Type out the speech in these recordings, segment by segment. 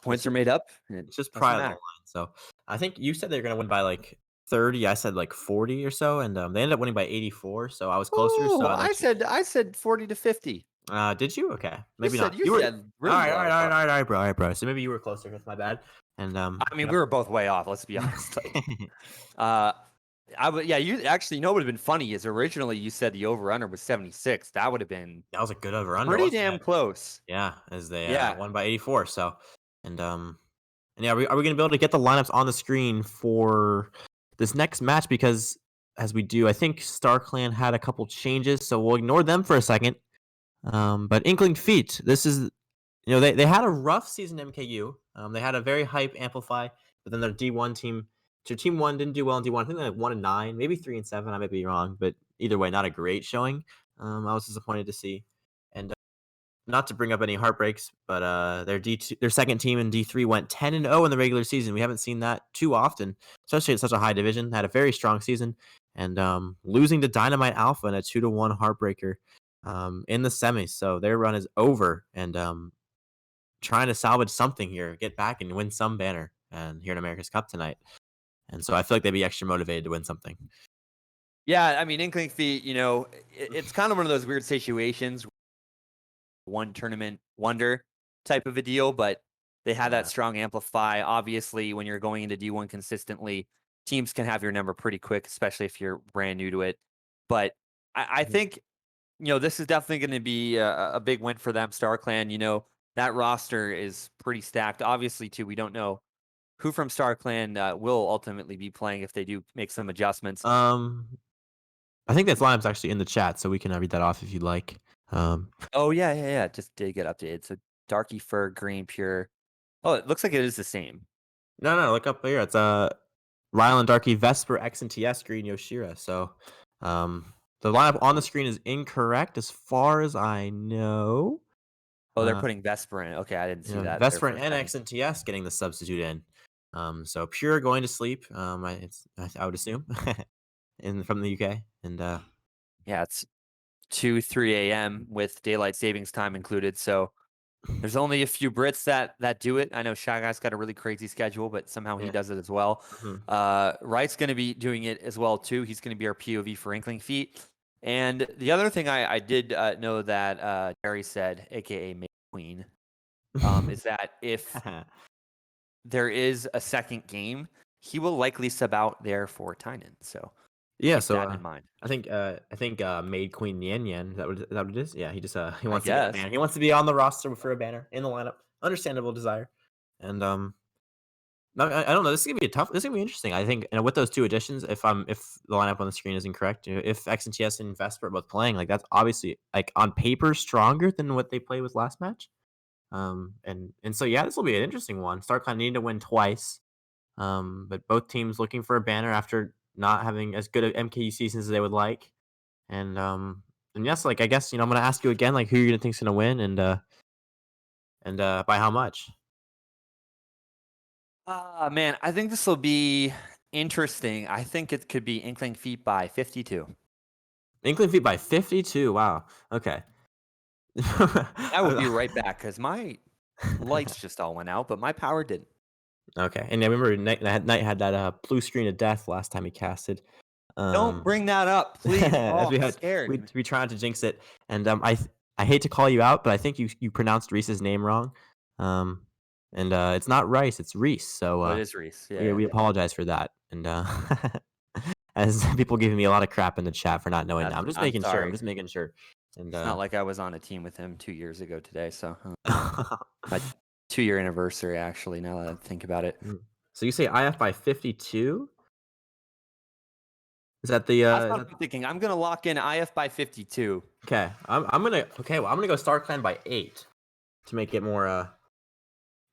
Points are made up. It It's just doesn't pride on the matter. line. So I think you said they're gonna win by like 30. I said like 40 or so, and they ended up winning by 84. So I was closer. Oh, So that's I said 40 to 50. did you? Okay, You maybe not. said you You were said all really right, all right, low, all right, but all right, bro, all right, bro. So maybe you were closer. That's my bad. And I mean, yep. we were both way off. Let's be honest. Uh, I would, yeah. You actually, you know, what would have been funny is originally you said the over under was 76. That would have been That was a good over under, pretty wasn't damn it? close. Yeah, as they Yeah. won by 84. So and yeah, are we gonna be able to get the lineups on the screen for this next match? Because as we do, I think StarClan had a couple changes, so we'll ignore them for a second. But Inkling Feet, this is they had a rough season MKU. They had a very hype Amplify, but then their D1 team, so Team One didn't do well in D1. I think they like 1-9, maybe 3-7. I may be wrong, but either way, not a great showing. I was disappointed to see, and not to bring up any heartbreaks, but their second team in D3 went 10-0 in the regular season. We haven't seen that too often, especially at such a high division. Had a very strong season, and losing to Dynamite Alpha in a 2-1 heartbreaker in the semis. So their run is over, and trying to salvage something here, get back and win some banner, and here in America's Cup tonight. And so I feel like they'd be extra motivated to win something. Yeah. I mean, Inkling Feet, you know, it's kind of one of those weird situations, one tournament wonder type of a deal, but they had that strong amplify. Obviously, when you're going into D1 consistently, teams can have your number pretty quick, especially if you're brand new to it. But I Mhm. think, you know, this is definitely going to be a big win for them. StarClan, you know, that roster is pretty stacked. Obviously, too, we don't know who from StarClan will ultimately be playing if they do make some adjustments. Um, I think that lineup's actually in the chat, so we can read that off if you'd like. Oh, yeah, yeah, yeah. Just did get updated. So Darky Fur, Green Pure. Oh, it looks like it is the same. No, look up here. It's Rylan, Darky, Vesper, X, and TS, Green, Yoshira. So, the lineup on the screen is incorrect as far as I know. Oh, they're Uh, putting Vesper in. Okay, I didn't see that there Vesper for a and second. X and TS getting the substitute in. So Pure going to sleep. I would assume, from the UK, and Yeah, it's 2, 3 a.m. with daylight savings time included. So there's only a few Brits that do it. I know Shy Guy's got a really crazy schedule, but somehow he yeah. does it as well. Mhm. Wright's going to be doing it as well too. He's going to be our POV for Inkling Feet. And the other thing I did know that Jerry said, aka May Queen, is that if there is a second game, he will likely sub out there for Tynan. So Yeah, keep so that in mind. I think Maid Queen Nian Yan, is that what it is? Yeah, he just he I wants to get a guess. banner. He wants to be on the roster for a banner in the lineup. Understandable desire. And no, I don't know. This is gonna be interesting. I think, with those two additions, if the lineup on the screen is incorrect, if X and TS and Vesper are both playing, like that's obviously like on paper stronger than what they played with last match. And so yeah, this will be an interesting one. StarClan needing to win twice. But both teams looking for a banner after not having as good of MKU seasons as they would like. And yes, like I guess I'm gonna ask you again, like who you're gonna think's gonna win, and by how much. Man, I think this will be interesting. I think it could be Inkling Feet by 52. Inkling feet by 52. Wow. Okay. I will be right back because my lights just all went out, but my power didn't. Okay. And I remember Knight had that blue screen of death last time he casted. Don't Um, bring that up, please. as Oh, we I'm had scared. we tried to jinx it, and I hate to call you out, but I think you pronounced Reese's name wrong. Um, and it's not Rice, it's Reese. So Oh, it is Rhys. Yeah, we yeah. apologize for that. And as people giving me a lot of crap in the chat for not knowing that. I'm I'm just making sure. I'm sorry. just making sure. And It's not like I was on a team with him 2 years ago today. So my 2-year anniversary, actually, now that I think about it. So you say IF by 52? Is that That's is what that I'm thinking. I'm going to lock in IF by 52. okay? I'm gonna go StarClan by 8 to make it more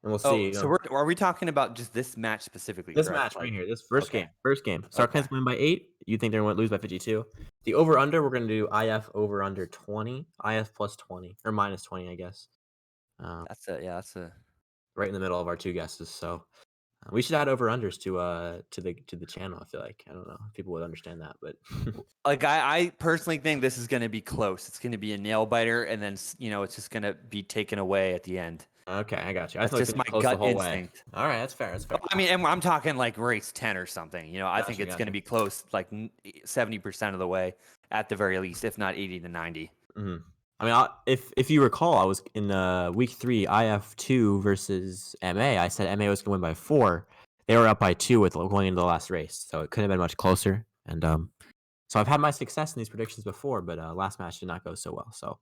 and we'll Oh, see. so are we talking about just this match specifically, This correct? match right Like, here, this okay. first game. Okay. StarClan's win by 8. You think they're going to lose by 52? The over under, we're going to do IF over under 20, IF plus 20 or minus 20, I guess. That's a Right in the middle of our two guesses. So we should add over unders to the channel. I feel like I don't know if people would understand that, but like I personally think this is going to be close. It's going to be a nail biter, and then it's just going to be taken away at the end. Okay, I got you. I That's feel like it's just gonna my be close the gut whole way. instinct. All right, that's fair. That's fair. I mean, and I'm talking like race 10 or something. I think Gotcha, it's going to gotcha. be close, like 70% of the way at the very least, if not 80 to 90. Mhm. I mean, if you recall, I was in week 3 IF2 versus MA. I said MA was going to win by 4. They were up by 2 with going into the last race, so it couldn't have been much closer. And so I've had my success in these predictions before, but last match did not go so well. So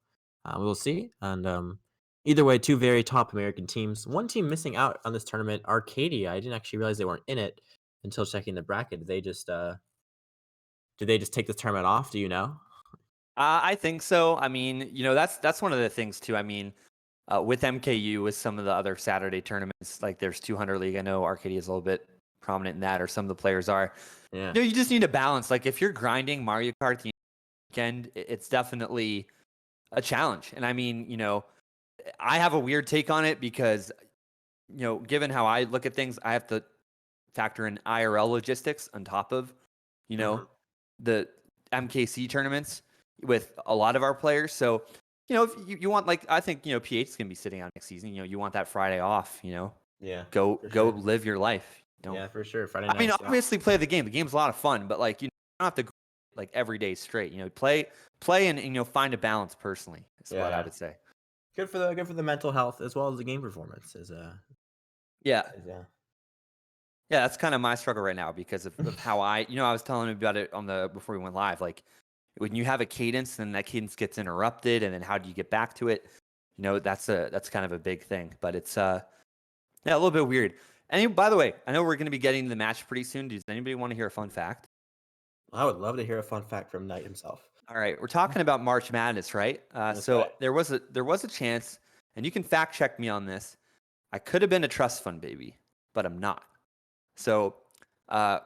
we'll see. And either way, 2 very top American teams. One team missing out on this tournament, Arcadia. I didn't actually realize they weren't in it until checking the bracket. Did they just take this tournament off? Do you know? I think so. I mean, that's one of the things too. I mean, with MKU, with some of the other Saturday tournaments, like there's 200 League. I know Arcadia is a little bit prominent in that, or some of the players are. Yeah. You just need a balance. Like if you're grinding Mario Kart the weekend, it's definitely a challenge. And I mean, I have a weird take on it because, given how I look at things, I have to factor in IRL logistics on top of, Mhm. the MKC tournaments with a lot of our players. So, if you want, like, I think, PH is going to be sitting out next season. You want that Friday off, Yeah. go For go sure. live your life. Yeah, for sure. Friday I mean, nights. Yeah. obviously play the game. The game's a lot of fun, but like, you don't have to like every day straight, play and find a balance personally is Yeah, what I yeah. would say. Good for the mental health as well as the game performance. Yeah. Yeah. Yeah, that's kind of my struggle right now because of how I was telling him about it before we went live. Like when you have a cadence and that cadence gets interrupted, and then how do you get back to it? That's kind of a big thing. But it's yeah, a little bit weird. And by the way, I know we're going to be getting to the match pretty soon. Does anybody want to hear a fun fact? I would love to hear a fun fact from Knight himself. All right, we're talking about March Madness, right? That's So right. there was a chance, and you can fact check me on this. I could have been a trust fund baby, but I'm not. So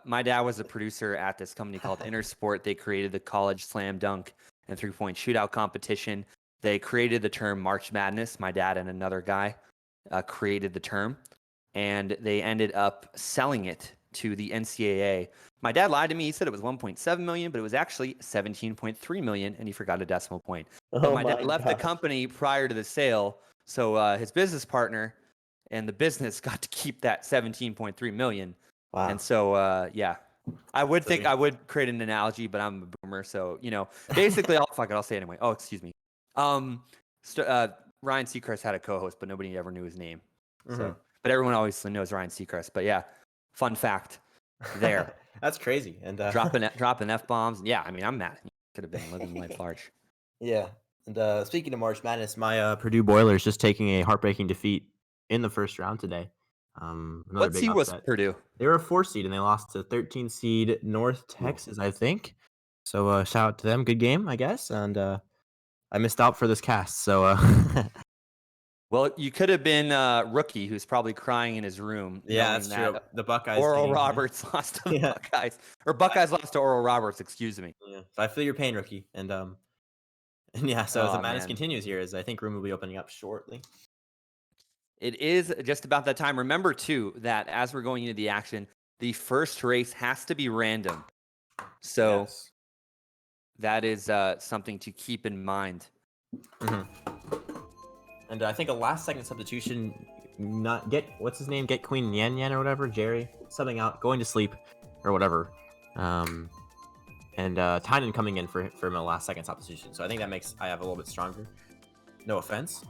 my dad was a producer at this company called Intersport. They created the college slam dunk and 3-point shootout competition. They created the term March Madness. My dad and another guy created the term, and they ended up selling it to the NCAA. My dad lied to me. He said it was 1.7 million, but it was actually 17.3 million, and he forgot a decimal point. But Oh my dad my left the gosh. company prior to the sale, so his business partner and the business got to keep that 17.3 million. Wow. And so, yeah, I would think Pretty- I would create an analogy, but I'm a boomer, so basically, I'll say it anyway. Oh, excuse me. Um, Ryan Seacrest had a co-host, but nobody ever knew his name. Mhm. But everyone always knows Ryan Seacrest. But yeah, fun fact there. That's crazy. And dropping F bombs. Yeah, I mean, I'm mad. You could have been living life large. yeah. And speaking of March Madness, my Purdue Boilers just taking a heartbreaking defeat in the first round today. Another What big seed was upset. Purdue? They were a 4 seed and they lost to 13 seed North Texas, I think. So shout out to them. Good game, I guess. And I missed out for this cast. So Well, you could have been rookie, who's probably crying in his room, yeah, knowing that's that true. The Buckeyes Oral game. Roberts lost to the Yeah. Buckeyes, or Buckeyes lost to Oral Roberts. Excuse me. Yeah. So I feel your pain, rookie. And yeah, so as the Oh madness man, continues here, as I think room will be opening up shortly. it is just about that time. Remember too that as we're going into the action, the first race has to be random. So Yes. that is something to keep in mind. Mhm. And I think a last second substitution, not get what's his name, get Queen Yan Yan or whatever, Jerry subbing out, going to sleep or whatever. And Tynan coming in for him a last second substitution. So I think that makes I have a little bit stronger. No offense,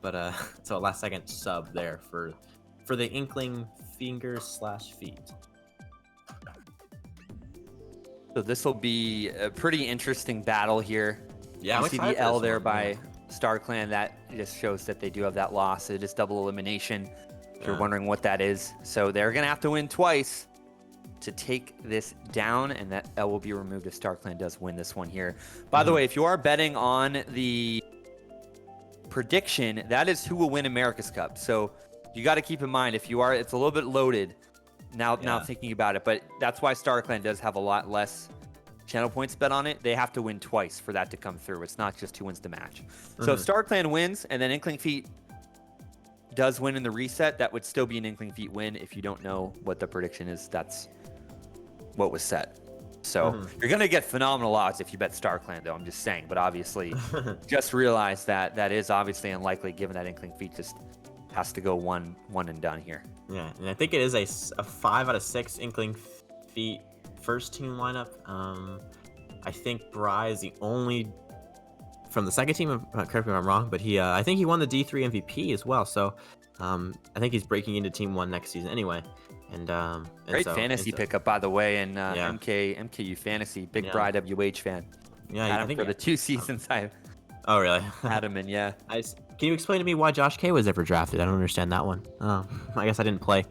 but so a last second sub there for the Inkling fingers/feet. So this will be a pretty interesting battle here. Yeah, you I'm see excited the for L this there one, by yeah. StarClan. That just shows that they do have that loss. It is double elimination. If you're Yeah. wondering what that is, so they're gonna have to win twice to take this down, and that L will be removed if StarClan does win this one here. By the way, if you are betting on the prediction, that is who will win America's Cup. So you got to keep in mind if you are, it's a little bit loaded now thinking about it, but that's why StarClan does have a lot less channel points bet on it. They have to win twice for that to come through. It's not just who wins the match. So if StarClan wins and then Inkling Feet does win in the reset, that would still be an Inkling Feet win. If you don't know what the prediction is, that's what was set. So you're going to get phenomenal odds if you bet StarClan, though. I'm just saying. But obviously, just realize that that is obviously unlikely given that Inkling Feet just has to go one and done here. Yeah, and I think it is a 5 out of 6 Inkling feet first team lineup. I think Bry is the only from the second team. Correct me if I'm wrong, but I think he won the D3 MVP as well. So I think he's breaking into Team 1 next season anyway. And Great fantasy pickup, by the way, and MKU Fantasy, big Bry WH fan. Yeah, had him for the 2 seasons I Oh, really? had him in, yeah. Can you explain to me why Josh K was ever drafted? I don't understand that one. I guess I didn't play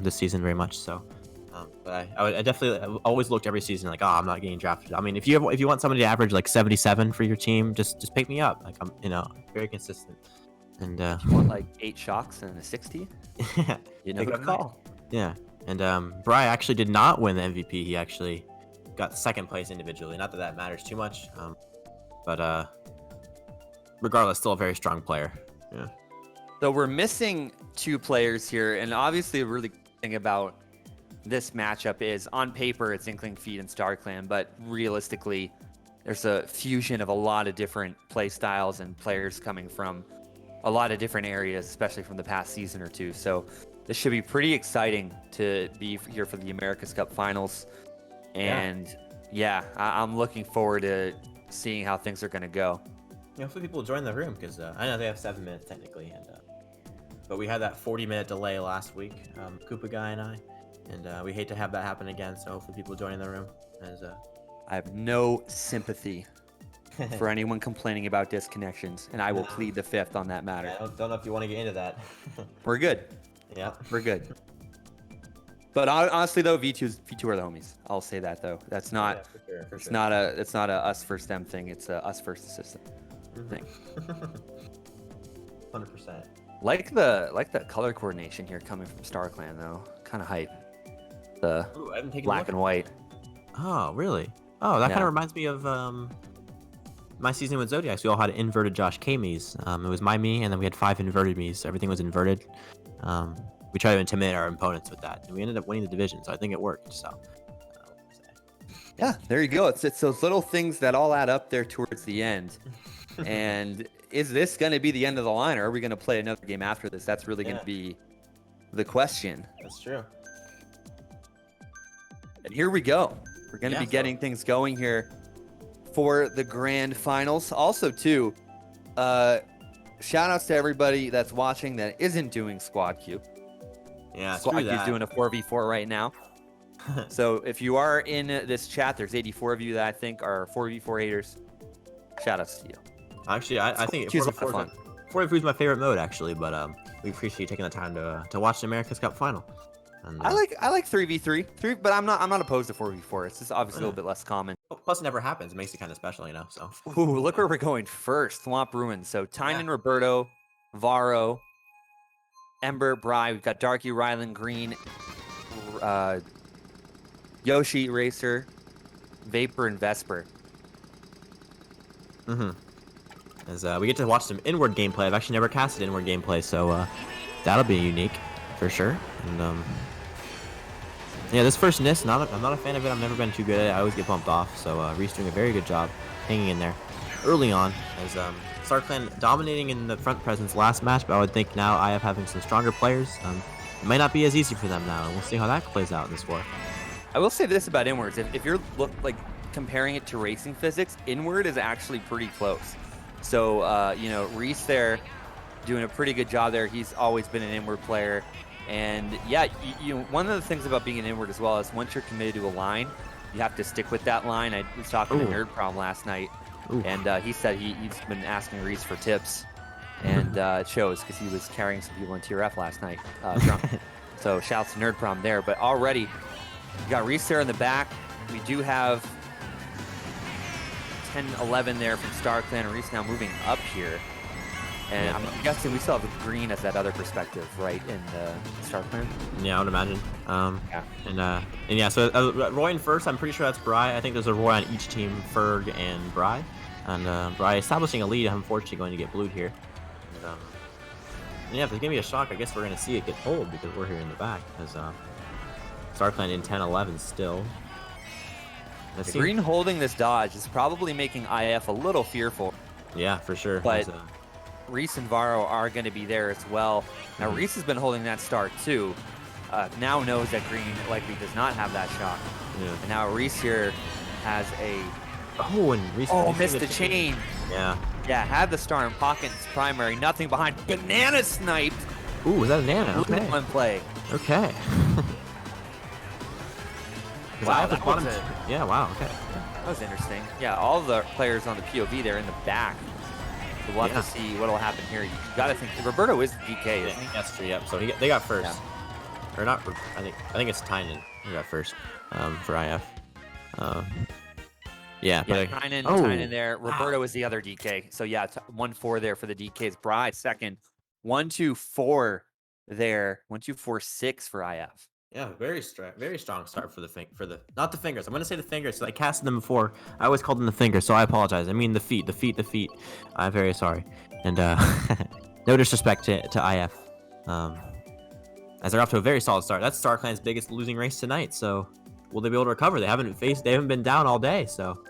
this season very much, so. But I definitely always looked every season like, oh, I'm not getting drafted. I mean, if you want somebody to average like 77 for your team, just pick me up. Like, I'm very consistent. And you want like 8 shocks and a 60? You know, good call. Yeah, and Bry actually did not win the MVP. He actually got second place individually. Not that that matters too much, but regardless, still a very strong player. Yeah. So we're missing 2 players here, and obviously a really good thing about this matchup is on paper it's Inkling Feet and StarClan, but realistically there's a fusion of a lot of different play styles and players coming from a lot of different areas, especially from the past season or 2. So this should be pretty exciting to be here for the America's Cup Finals. And I'm looking forward to seeing how things are going to go. Hopefully people will join the room, because I know they have 7 minutes technically, but we had that 40-minute delay last week, Koopa Guy and I, and we hate to have that happen again. So hopefully people join in the room. I have no sympathy for anyone complaining about disconnections, and I will plead the 5th on that matter. I don't know if you want to get into that. We're good. Yeah, we're good. But honestly, though, V2 are the homies. I'll say that, though. That's not. For sure. Not a us first them thing. It's a us first system thing. 100%. Like the color coordination here coming from StarClan, though. Kind of hype. The black and white. Oh, really? Oh, that kind of reminds me of my season with Zodiacs. We all had inverted Josh K Mies. It was my me, and then we had 5 inverted Mies. Everything was inverted. We tried to intimidate our opponents with that, and we ended up winning the division. So I think it worked. So. Yeah, there you go. It's those little things that all add up there towards the end. And is this going to be the end of the line, or are we going to play another game after this? That's really going to be the question. That's true. And here we go. We're going to be getting things going here for the grand finals. Also, too, shout outs to everybody that's watching that isn't doing Squad Q. Yeah, Squad Q is doing a 4v4 right now. So if you are in this chat, there's 84 of you that I think are 4v4 haters. Shout outs to you. Actually, I think 4v4 is my favorite mode, actually, but we appreciate you taking the time to watch the America's Cup final. And, I like 3v3, but I'm not opposed to 4v4. It's just obviously a little bit less common. Plus, it never happens. It makes it kind of special, you know. So. Ooh, look where we're going first. Swamp Ruins. So Tynan, Roberto, Varo, Ember, Bry. We've got Darky, Rylan, Green, Yoshi, Racer, Vapor, and Vesper. As we get to watch some inward gameplay. I've actually never casted inward gameplay, so that'll be unique for sure. And yeah, this first NIS, I'm not a fan of it. I've never been too good at it. I always get bumped off. So Rhys doing a very good job hanging in there early on. As StarClan dominating in the front presence last match, but I would think now IF having some stronger players. It might not be as easy for them now, and we'll see how that plays out in this war. I will say this about inwards: if you're comparing it to racing physics, inward is actually pretty close. So Rhys there doing a pretty good job there. He's always been an inward player, and yeah, one of the things about being an inward as well is once you're committed to a line, you have to stick with that line. I was talking to Nerd Prom last night, and he said he's been asking Rhys for tips, and it shows because he was carrying some people in Tier F last night drunk. So shouts to Nerd Prom there. But already we got Rhys there in the back. We do have 10-11 there from StarClan, and Rhys now moving up here. And I'm guessing we still have Green as that other perspective, right, in the StarClan? Yeah, I would imagine. And yeah, so Roy in first, I'm pretty sure that's Bry. I think there's a Roy on each team, Ferg and Bry. And Bry establishing a lead, unfortunately going to get blued here. And yeah, if there's going to be a shock, I guess we're going to see it get pulled because we're here in the back. Because StarClan in 10-11 still. Green holding this dodge is probably making IF a little fearful. Yeah, for sure. But Rhys and Varro are going to be there as well. Now, Rhys has been holding that start too. Now knows that Green likely does not have that shot. Yeah. And now Rhys here has a... Oh, and Rhys missed the chain. Yeah. Yeah, had the star in pocket. It's primary. Nothing behind. Banana sniped. Ooh, was that a nano? Look at one play. Okay. Wow, that was yeah, wow, okay. That was interesting. Yeah, all the players on the POV there in the back. So we'll have to see what will happen here. You got to think Roberto is the DK, isn't he? That's true. Yep. So they got first, or not? I think it's Tynan who got first for IF. Yeah, but Tynan there. Roberto is the other DK. So yeah, 1-4 there for the DKs. Bride second. 1-2-4 there. 1-2-4-6 for IF. Yeah, very strong start for the not the fingers. I'm gonna say the fingers. So I casted them before. I always called them the fingers, so I apologize. I mean the feet. I'm very sorry. And no disrespect to IF. As they're off to a very solid start. That's StarClan's biggest losing race tonight. So will they be able to recover? They haven't been down all day. So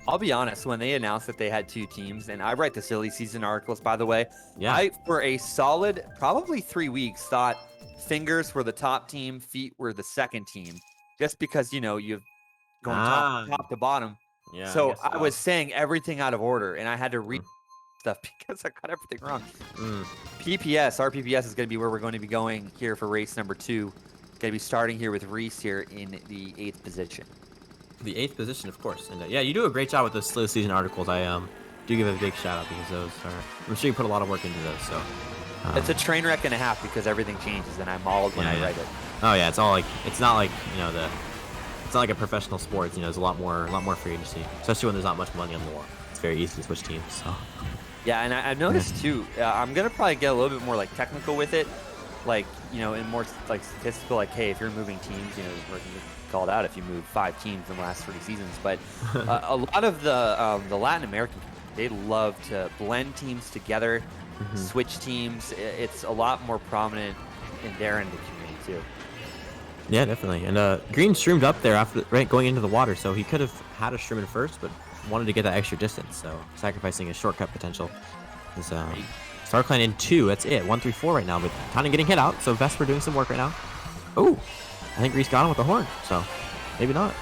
I'll be honest, when they announced that they had 2 teams, and I write the silly season articles, by the way, I, for a solid, probably 3 weeks, thought fingers were the top team, feet were the second team, just because, you know, you've going top to bottom. Yeah. So I was saying everything out of order, and I had to read stuff because I got everything wrong. Our PPS is going to be where we're going to be going here for race number 2. Going to be starting here with Rhys here in the 8th position. The 8th position, of course. And yeah, you do a great job with those slow season articles. I do give a big shout out because those are, I'm sure you put a lot of work into those. So it's a train wreck and a half because everything changes and I'm mauled when I write it. Oh yeah, it's all like, it's not like, you know, it's not like a professional sport. You know, there's a lot more for you to see, especially when there's not much money on the wall. It's very easy to switch teams. So yeah, and I've noticed too. I'm gonna probably get a little bit more like technical with it, like, you know, and more like statistical. Like, hey, if you're moving teams, you know, we're called out if you move 5 teams in the last 3 seasons. But a lot of the Latin American, they love to blend teams together, switch teams. It's a lot more prominent in their end of the community too. Yeah, definitely. And Green streamed up there after going into the water, so he could have had a stream in first, but wanted to get that extra distance, so sacrificing his shortcut potential. StarClan in 2, that's it. 1-3-4 right now, but kind of getting hit out, so Vesper doing some work right now. Oh, I think Rhys got him with the horn, so maybe not.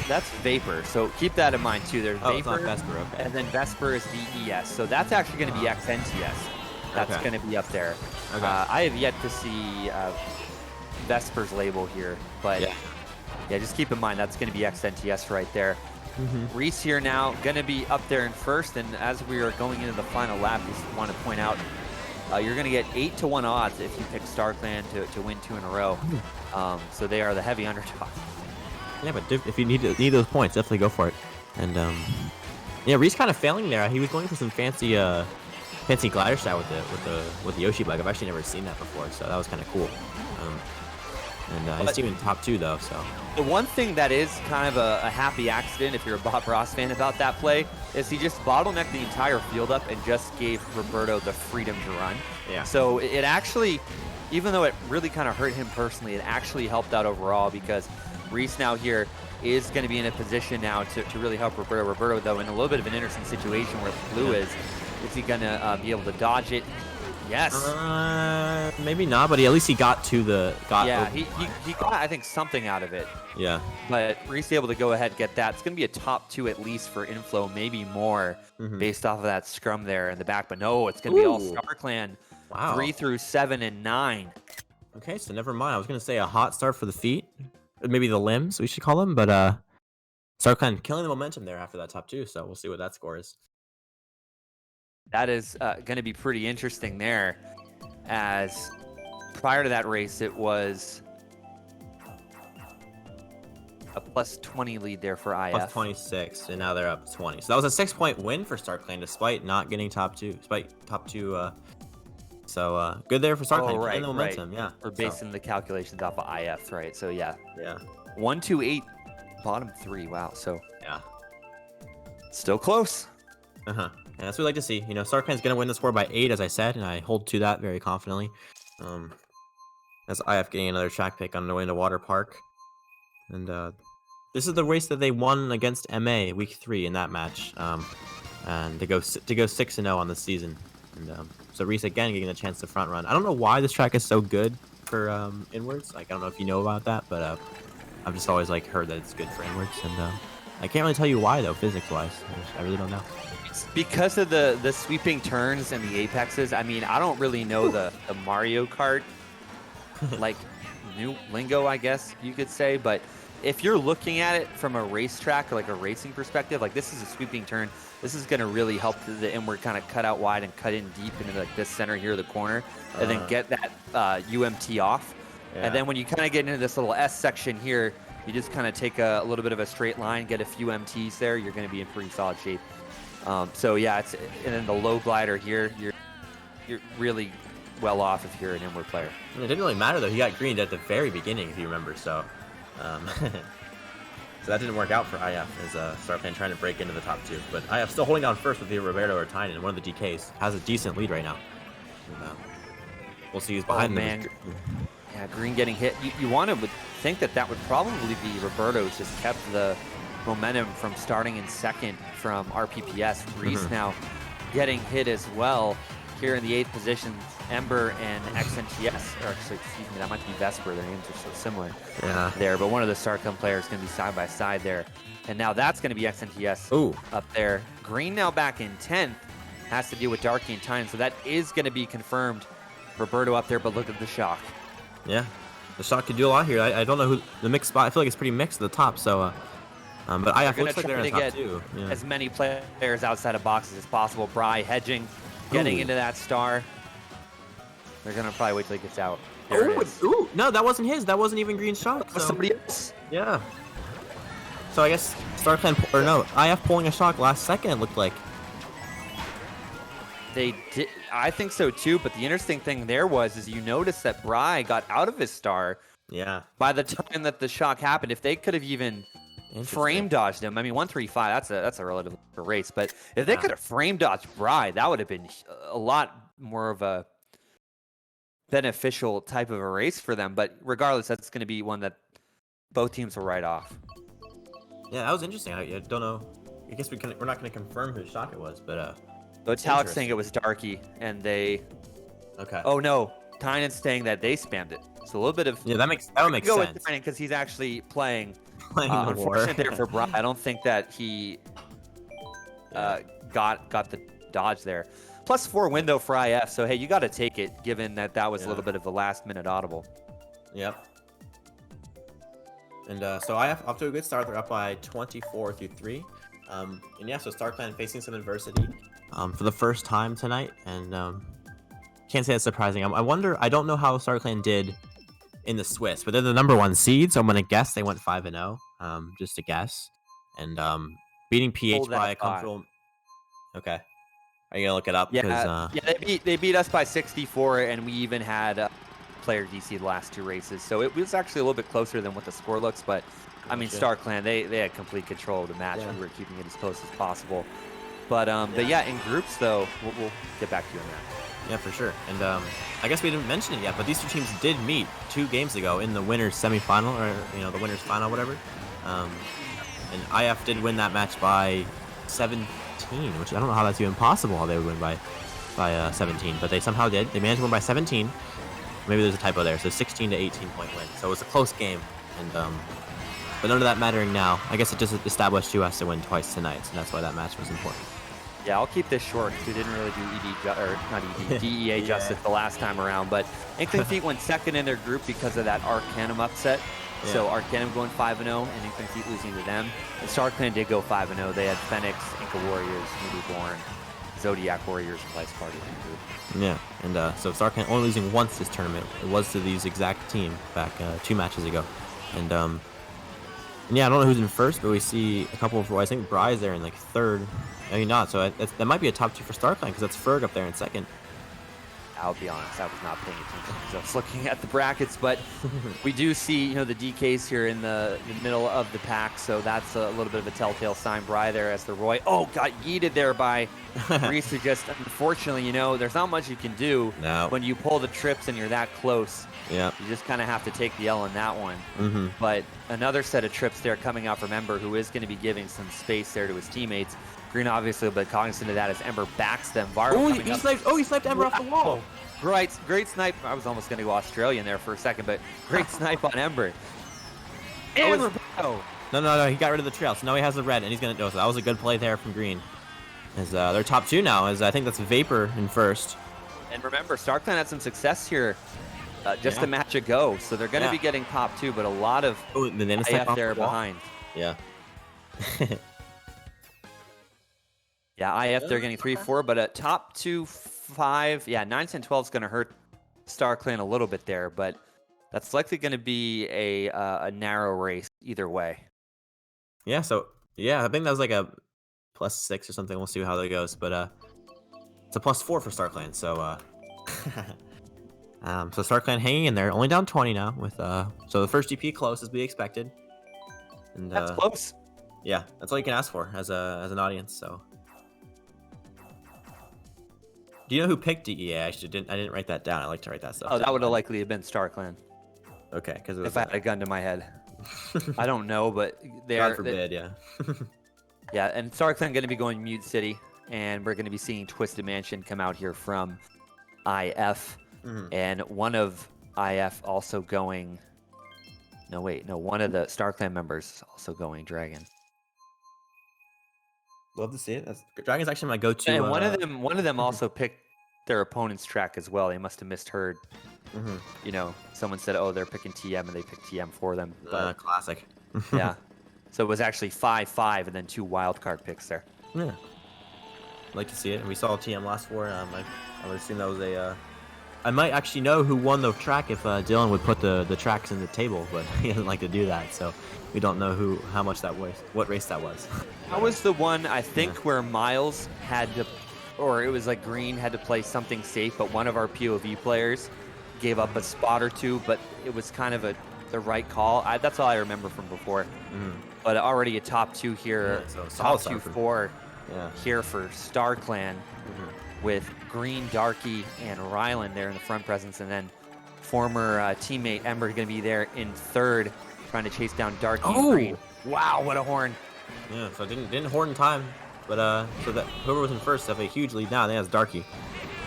That's Vapor, so keep that in mind too. There's Vapor, it's not Vesper, okay. And then Vesper is VES, so that's actually going to be XNTS. That's going to be up there. Okay. I have yet to see Vesper's label here, but yeah, just keep in mind that's going to be XNTS right there. Rhys here now going to be up there in first, and as we are going into the final lap, just want to point out you're going to get 8-1 odds if you pick StarClan to win 2 in a row. So they are the heavy underdog. Yeah, but if you need those points, definitely go for it. And yeah, Rhys kind of failing there. He was going for some fancy glider shot with the Yoshi bug. I've actually never seen that before, so that was kind of cool. And he's even top 2 though. So the one thing that is kind of a happy accident, if you're a Bob Ross fan about that play, is he just bottlenecked the entire field up and just gave Roberto the freedom to run. Yeah. So it actually, even though it really kind of hurt him personally, it actually helped out overall because Rhys now here is going to be in a position now to really help Roberto. Roberto, though, in a little bit of an interesting situation where blue is he going to be able to dodge it? Yes. Maybe not, but at least he got to the... he got, I think, something out of it. Yeah. But Rhys able to go ahead and get that. It's going to be a top 2 at least for inflow, maybe more, based off of that scrum there in the back. But no, it's going to be all StarClan. Wow. 3 through 7 and 9. Okay, so never mind. I was going to say a hot start for the feet. Maybe the limbs, we should call them. But StarClan killing the momentum there after that top 2, so we'll see what that score is. That is going to be pretty interesting there, as prior to that race, it was a +20 lead there for IF. Plus 26, and now they're up 20. So that was a 6-point win for StarClan, despite not getting top 2. So good there for StarClan. Right, the momentum, yeah. We're basing the calculations off of IF, right? So yeah. 1, 2, 8, bottom 3. Wow. So yeah, still close. And that's what we like to see. You know, StarClan's gonna win the score by 8, as I said, and I hold to that very confidently. As IF getting another track pick on the way into Water Park, and this is the race that they won against MA week 3 in that match. and to go 6-0 on the season. And so Rhys again getting the chance to front run. I don't know why this track is so good for inwards. Like I don't know if you know about that, but I've just always like heard that it's good for inwards, and I can't really tell you why though, physics wise. I really don't know. It's because of the sweeping turns and the apexes. I mean, I don't really know the Mario Kart like new lingo, I guess you could say, but if you're looking at it from a racetrack or like a racing perspective, like this is a sweeping turn. This is going to really help the inward kind of cut out wide and cut in deep into like this center here, the corner, and then get that UMT off. Yeah. And then when you kind of get into this little S section here, you just kind of take a little bit of a straight line, get a few MTs there. You're going to be in pretty solid shape. So yeah, and then the low glider here, you're really well off if you're an inward player. And it didn't really matter though. He got greened at the very beginning, if you remember. So, so that didn't work out for IF as StarClan trying to break into the top 2. But IF still holding on first with either Roberto or Tynan. One of the DKs has a decent lead right now. And, we'll see who's behind them. Yeah, green getting hit. You would think that would probably be Roberto's just kept the momentum from starting in second from RPPS. Rhys now getting hit as well here in the 8th position. Ember and XNTS, or actually, excuse me, that might be Vesper. Their names are so similar there, but one of the StarClan players is going to be side by side there. And now that's going to be XNTS up there. Green now back in 10th, has to deal with Darky and Tynan, so that is going to be confirmed. Roberto up there, but look at the shock. Yeah, the shock could do a lot here. I don't know who the mixed spot. I feel like it's pretty mixed at the top. So, but IF looks like they're in the top 2. Yeah. As many players outside of boxes as possible. Bry hedging, getting into that star. They're gonna probably wait till he gets out. There it is. Ooh, no, that wasn't his. That wasn't even Green's shock. That was somebody else. Yeah. So I guess StarClan or no, IF pulling a shock last second. It looked like. They did. I think so too. But the interesting thing there is you notice that Bry got out of his star. Yeah. By the time that the shock happened, if they could have even frame dodged him, I mean 135. That's a relative race. But if they could have frame dodged Bry, that would have been a lot more of a beneficial type of a race for them. But regardless, that's going to be one that both teams will write off. Yeah, that was interesting. I don't know. I guess we're not going to confirm whose shock it was, but so Talik's saying it was Darky, and they. Okay. Oh no, Tynan's saying that they spammed it. So a little bit of. Yeah, that makes sense. Go with Tynan because he's actually playing. Unfortunate there for Bry. I don't think that he got the dodge there. +4 window for IF, so hey, you got to take it, given that was a little bit of a last-minute audible. Yep. And so IF off to a good start. They're up by 24-3. And yeah, so StarClan facing some adversity for the first time tonight, and can't say that's surprising. I wonder. I don't know how StarClan did in the Swiss, but they're the #1 seed, so I'm gonna guess they went 5-0. Just a guess, and beating PH by a comfortable. Okay. Are you gonna look it up? Yeah, they beat us by 64, and we even had player DC the last 2 races, so it was actually a little bit closer than what the score looks. But I mean, StarClan they had complete control of the match. We were keeping it as close as possible. But yeah, in groups though, we'll get back to you on that. Yeah, for sure. And I guess we didn't mention it yet, but these 2 teams did meet 2 games ago in the winners semifinal, or the winners final, whatever. And IF did win that match by 17, which I don't know how that's even possible. How they would win by 17, but they somehow did. They managed to win by 17. Maybe there's a typo there. So 16 to 18 point win. So it was a close game, and but none of that mattering now. I guess it just established who has to win twice tonight, so that's why that match was important. Yeah, I'll keep this short because we didn't really do DEA justice the last time around. But Inkling Feet went second in their group because of that Arcanum upset. Yeah. So Arcanum going 5-0 and Inkling Feet losing to them. And StarClan did go 5-0. They had Phoenix, Inca Warriors, Newborn, Zodiac Warriors, and Vice Party in the group. Yeah, and so StarClan only losing once this tournament. It was to these exact team back 2 matches ago. And yeah, I don't know who's in first, but we see a couple of, I think Bry's there in like 3rd. Maybe not, so that might be a top 2 for StarClan because that's Ferg up there in 2nd. I'll be honest, I was not paying attention because I was looking at the brackets, but we do see, the DKs here in the middle of the pack, so that's a little bit of a telltale sign. Bry there as the Roy. Oh, got yeeted there by Rhys, who just, unfortunately, there's not much you can do when you pull the trips and you're that close. Yeah. You just kind of have to take the L in that one. But another set of trips there coming out from Ember, who is going to be giving some space there to his teammates. Green obviously a bit cognizant of that as Ember backs them. Varl Oh, coming up. he sniped Ember off the wall. Great snipe. I was almost going to go Australian there for a second, but great snipe on Ember. No, he got rid of the trail, so now he has the red, and he's going to do it. So that was a good play there from Green. As they're top 2 now, as I think that's Vapor in first. And remember, StarClan had some success here just a match ago, so they're going to be getting top 2, but a lot of the IF there behind. Yeah. Yeah, IF they're getting 3-4, but at top 2, 5, 9, 10, 12 is going to hurt StarClan a little bit there, but that's likely going to be a narrow race either way. Yeah, so I think that was like a +6 or something. We'll see how that goes, but it's a +4 for StarClan. So so StarClan hanging in there, only down 20 now with so the first GP close as we expected. And that's close. Yeah, that's all you can ask for as an audience. So. Do you know who picked DEA? I didn't write that down. I like to write that stuff. Oh, that would have likely have been StarClan. Okay, because if I had a gun to my head, I don't know, but they God are. forbid, yeah. Yeah, and StarClan going to be going Mute City, and we're going to be seeing Twisted Mansion come out here from IF, and one of IF also going. No, wait, no, one of the StarClan members is also going Dragon. Love to see it. Dragon's actually my go-to. And one of them also picked their opponent's track as well. They must have misheard. You know, someone said, "Oh, they're picking TM," and they picked TM for them. But, classic. Yeah. So it was actually 5-5, and then 2 wildcard picks there. Yeah. Like to see it. And we saw TM last 4. I would assume that was a. I might actually know who won the track if Dylan would put the tracks in the table, but he doesn't like to do that, so we don't know how much that was, what race that was. That was the one, I think, where Miles had to, or it was like Green had to play something safe, but one of our POV players gave up a spot or 2, but it was kind of the right call. That's all I remember from before. But already a top 2 here, top 2-4 here for StarClan. With Green, Darky, and Rylan there in the front presence, and then former teammate Ember going to be there in third, trying to chase down Darky and Green. Wow, what a horn! Yeah, so didn't horn in time, but so that whoever was in first have a huge lead now. I think that's Darky,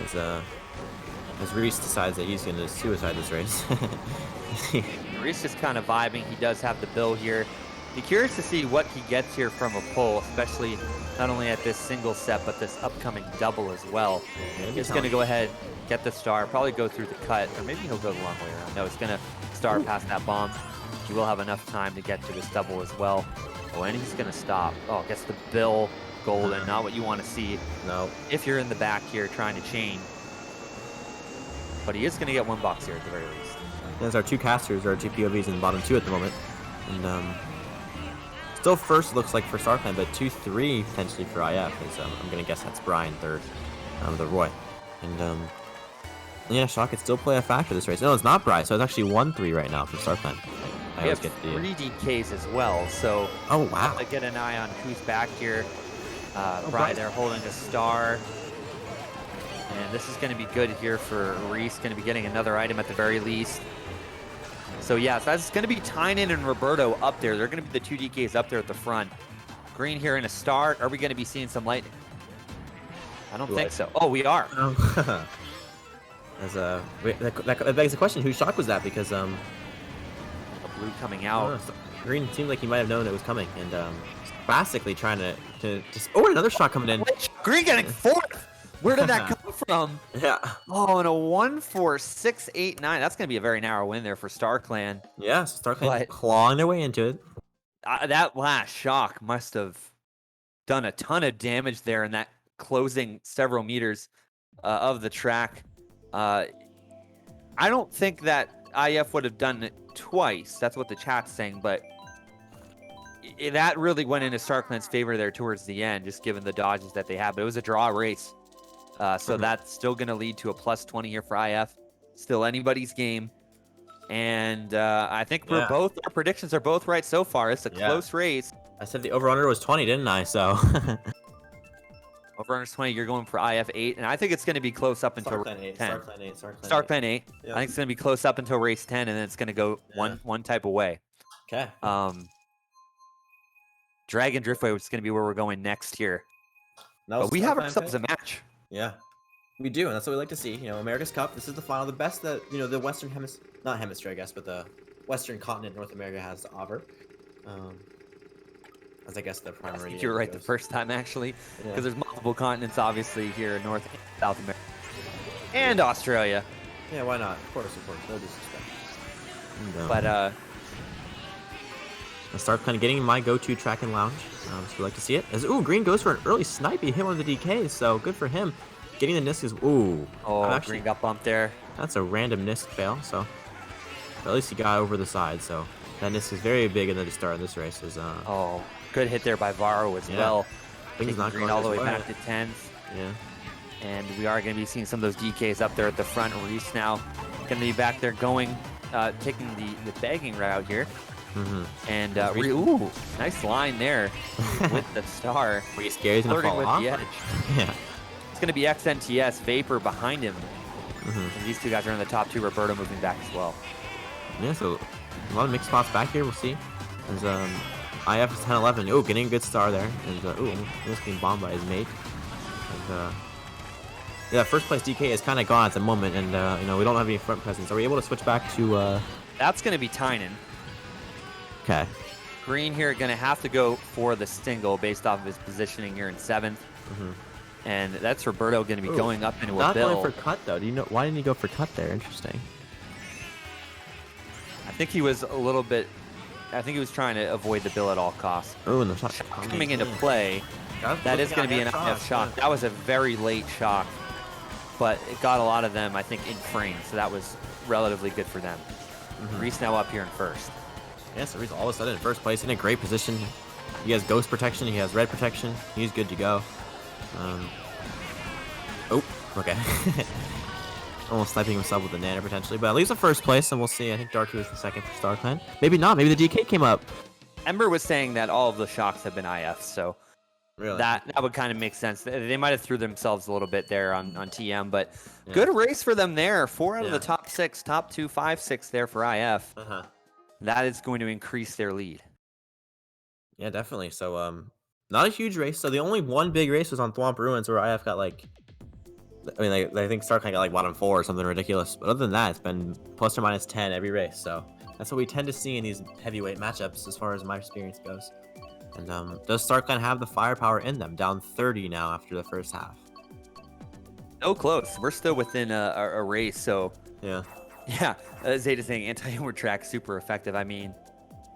as Rhys decides that he's going to suicide this race. Rhys is kind of vibing. He does have the bill here. Be curious to see what he gets here from a pull, especially not only at this single set, but this upcoming double as well. He's going to go ahead, get the star, probably go through the cut, or maybe he'll go the long way around. No, he's going to star past that bomb. He will have enough time to get to this double as well. Oh, and he's going to stop. Oh, gets the bill golden, not what you want to see. No. If you're in the back here trying to chain. But he is going to get 1 box here at the very least. There's our 2 casters, our 2 POVs in the bottom 2 at the moment. And still first looks like for StarClan, but 2-3 potentially for IF. I'm going to guess that's Brian third, the Roy. And yeah, Shock could still play a factor this race. No, it's not Brian, so it's actually 1-3 right now for StarClan. We have 3 DKs as well, so oh wow, to get an eye on who's back here. Brian there holding a star. And this is going to be good here for Rhys, going to be getting another item at the very least. So yeah, so that's going to be Tynan and Roberto up there. They're going to be the 2 DKs up there at the front. Green here in a star. Are we going to be seeing some lightning? I don't think so. Oh, we are. That begs the question, whose shock was that? Because a blue coming out. Green seemed like he might have known it was coming, and basically trying to just. Oh, another shot coming in. Green getting 4th. Where did that come from? Yeah. Oh, and a 1-4-6-8-9. That's going to be a very narrow win there for StarClan. Yeah, so StarClan clawing their way into it. That last shock must have done a ton of damage there in that closing several meters of the track. I don't think that IF would have done it twice. That's what the chat's saying, but that really went into StarClan's favor there towards the end, just given the dodges that they had. But it was a draw race. So that's still going to lead to a +20 here for IF. Still anybody's game. And I think we're both, our predictions are both right so far. It's a close race. I said the over-under was 20, didn't I? So over-under 20, you're going for IF 8. And I think it's going to be close up until race 10. StarClan 8. Yeah. I think it's going to be close up until race 10, and then it's going to go one type of way. Okay. Dragon Driftway, which is going to be where we're going next here. But we have ourselves a match. Yeah, we do, and that's what we like to see. You know, America's Cup. This is the final, the best that the Western Hemisphere, not hemisphere, I guess, but the Western continent, North America, has to offer. As I guess the primary. You were right the first time, actually, because there's multiple continents, obviously, here in North and South America, and Australia. Yeah, why not? Of course, no disrespect. But I start kind of getting my go-to track and lounge. So we like to see it. Green goes for an early snipe. He hit one of the DKs, so good for him. Getting the Nisk is Green got bumped there. That's a random Nisk fail. So at least he got over the side. So that Nisk is very big in the start of this race. Good hit there by Varro as well. Things not Green all the way back to 10th. Yeah. And we are going to be seeing some of those DKs up there at the front. Rhys now going to be back there going, taking the bagging route here. And nice line there with the star. Rhys Gary's going to fall off. The edge. Yeah. It's going to be XNTS, Vapor behind him. These two guys are in the top 2. Roberto moving back as well. Yeah, so a lot of mixed spots back here. We'll see. There's IF is 10-11. Oh, getting a good star there. And almost being bombed by his mate. And yeah, first place DK is kind of gone at the moment, and we don't have any front presence. Are we able to switch back to? That's going to be Tynan. Okay. Green here going to have to go for the single based off of his positioning here in 7th. And that's Roberto going to be going up into a bill. Not going for cut though. Do you know why didn't he go for cut there? Interesting. I think he was a little bit. I think he was trying to avoid the bill at all costs. Oh, and the shot coming into play. That is going to be an IF shock. That was a very late shock, but it got a lot of them, I think, in frame. So that was relatively good for them. Rhys now up here in first. Yeah, so Rhys all of a sudden in first place, in a great position. He has ghost protection. He has red protection. He's good to go. Okay. Almost sniping himself with the nano potentially, but at least the first place, and we'll see. I think Darky was the second for Star Clan. Maybe not. Maybe the DK came up. Ember was saying that all of the shocks have been IF, so that would kind of make sense. They might have threw themselves a little bit there on TM, but good race for them there. 4 out of the top 6, top 2, 5, 6 there for IF. That is going to increase their lead. Yeah, definitely. So, not a huge race. So the only one big race was on Thwomp Ruins, where IF got I think StarClan got bottom 4 or something ridiculous. But other than that, it's been plus or minus 10 every race. So that's what we tend to see in these heavyweight matchups, as far as my experience goes. And does StarClan have the firepower in them? Down 30 now after the first half. No close. We're still within a race. So yeah. Zeta's saying anti-inward track super effective. I mean,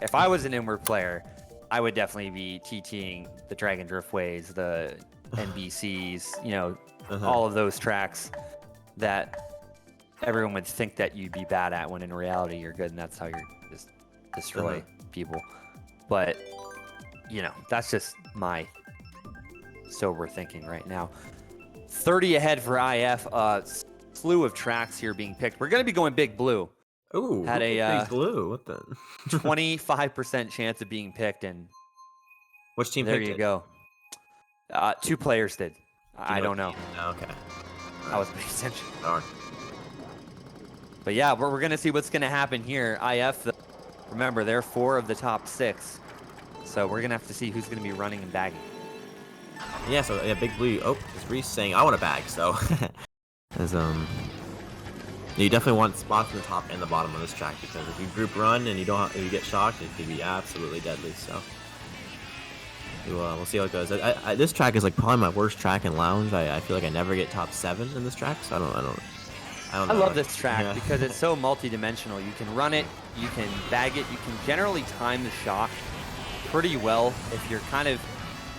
if I was an inward player, I would definitely be TTing the Dragon Driftways, the NBCs, all of those tracks that everyone would think that you'd be bad at, when in reality you're good, and that's how you just destroy people. But that's just my sober thinking right now. 30 ahead for IF. Slew of tracks here being picked. We're going to be going Big Blue. Ooh, had a Big Blue. What the 25% chance of being picked, and which team? There picked you it? go. 2 players did. I don't know. Okay. I was paying attention. Darn. But yeah, we're going to see what's going to happen here. IF, remember, they're 4 of the top 6. So we're going to have to see who's going to be running and bagging. Yeah, so Big Blue. Oh, is Rhys saying I want a bag? So, as you definitely want spots in the top and the bottom of this track, because if you group run and if you get shocked, it could be absolutely deadly. So. We'll see how it goes. This track is probably my worst track in lounge. I feel like I never get top 7 in this track, so I don't know. I love this track because it's so multi-dimensional. You can run it, you can bag it, you can generally time the shock pretty well if you're kind of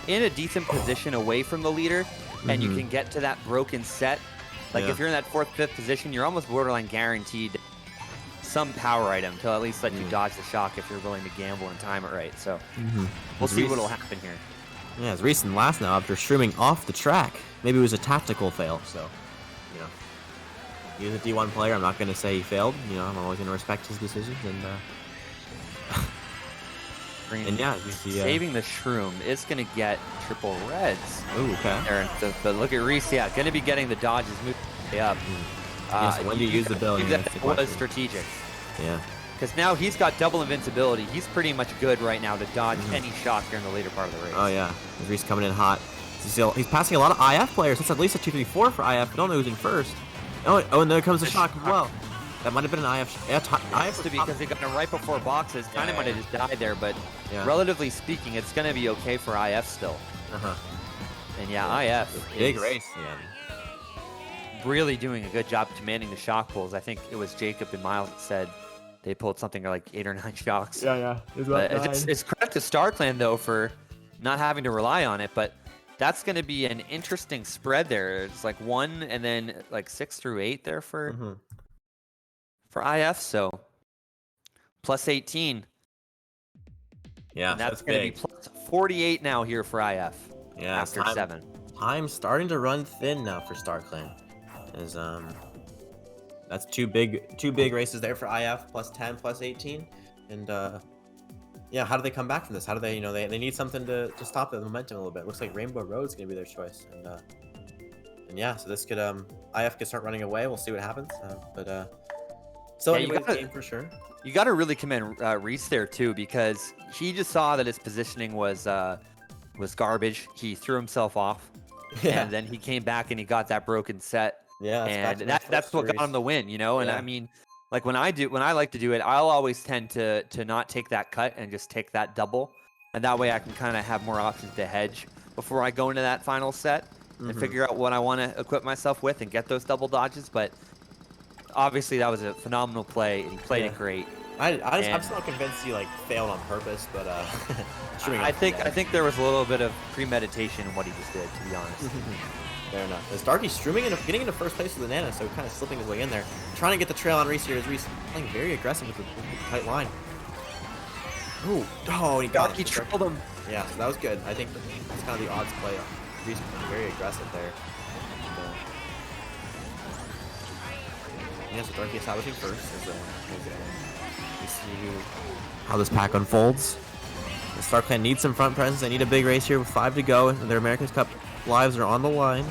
in a decent position away from the leader, and you can get to that broken set. If you're in that 4th, 5th position, you're almost borderline guaranteed some power item to at least let you dodge the shock if you're willing to gamble and time it right. So we'll see what'll happen here. Yeah, it's recent last now after streaming off the track. Maybe it was a tactical fail. So, he's a D1 player. I'm not going to say he failed. I'm always going to respect his decisions. And yeah, you see, saving the shroom is going to get triple reds. Ooh, okay. But look at Rhys. Yeah, going to be getting the dodges moving up. So when you use the bill, that was strategic. Yeah. Because now he's got double invincibility. He's pretty much good right now to dodge any shock during the later part of the race. Oh yeah, Rhys coming in hot. He's passing a lot of IF players. That's at least a 2-3-4 for IF. We don't know who's in first. Oh, and there comes the shock as well. That might have been an IF. Yeah, IF to because they got him right before boxes. Kind of might have just died there, but relatively speaking, it's going to be okay for IF still. And yeah, IF big race. Yeah. Really doing a good job commanding the shock pulls. I think it was Jacob and Miles that said they pulled something like 8 or 9 shocks. Yeah. It's credit to StarClan though for not having to rely on it, but that's going to be an interesting spread there. It's like 1 and then like 6 through 8 there for IF. So plus 18. Yeah, and that's going to be plus 48 now here for IF. Yeah, after 7. Time's starting to run thin now for StarClan. As that's two big races there for IF, plus 10, plus 18, and yeah, how do they come back from this? How do they, they need something to stop the momentum a little bit. Looks like Rainbow Road's gonna be their choice, and yeah, so this could IF could start running away. We'll see what happens, so anyways, game for sure. You got to really commend Rhys there too, because he just saw that his positioning was garbage. He threw himself off, and then he came back and he got that broken set. Yeah, and that's what got him the win, And I mean, like when I like to do it, I'll always tend to not take that cut and just take that double, and that way I can kind of have more options to hedge before I go into that final set and figure out what I want to equip myself with and get those double dodges. But obviously that was a phenomenal play, and he played it great. I'm still convinced he failed on purpose, but I think there was a little bit of premeditation in what he just did, to be honest. Fair enough. As Darky's getting into first place with the Nana, so kind of slipping his way in there. Trying to get the trail on Rhys here, as Rhys playing very aggressive with the tight line. Ooh, he got Darky trailed him. Yeah, so that was good. I think that's kind of the odds play. Rhys very aggressive there. Yeah, so Darky establishing first. We see how this pack unfolds. The StarClan needs some front presence. They need a big race here with 5 to go, and their America's Cup lives are on the line.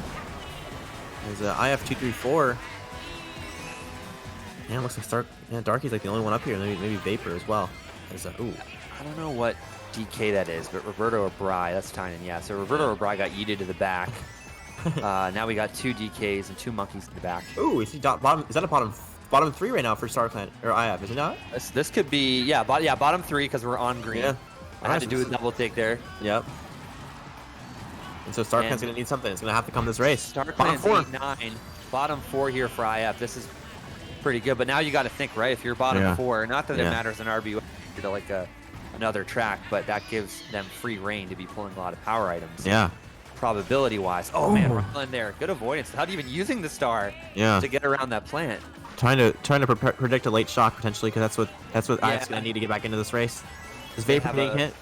There's IF 2-3-4. Yeah, it looks like Darky's like the only one up here. Maybe Vapor as well. There's ooh. I don't know what DK that is, but Roberto O'Brien, that's Tynan, yeah. So Roberto O'Brien got yeeted to the back. Now we got 2 DKs and 2 monkeys in the back. Ooh, is that a bottom 3 right now for StarClan or IF? Is it not? This could be bottom 3 because we're on green. Yeah. I had to do a double take there. Yep. And so StarClan's gonna need something. It's gonna have to come this race. StarClan's 8-9. Bottom 4 here for IF. This is pretty good, but now you got to think, right? If you're bottom 4, not that it matters in RB to like another track, but that gives them free reign to be pulling a lot of power items. Yeah. Probability wise. Oh man, we're in there. Good avoidance. Not even using the star to get around that plant. Trying to predict a late shock potentially, because that's what IF's gonna need to get back into this race. Is Vapor being hit?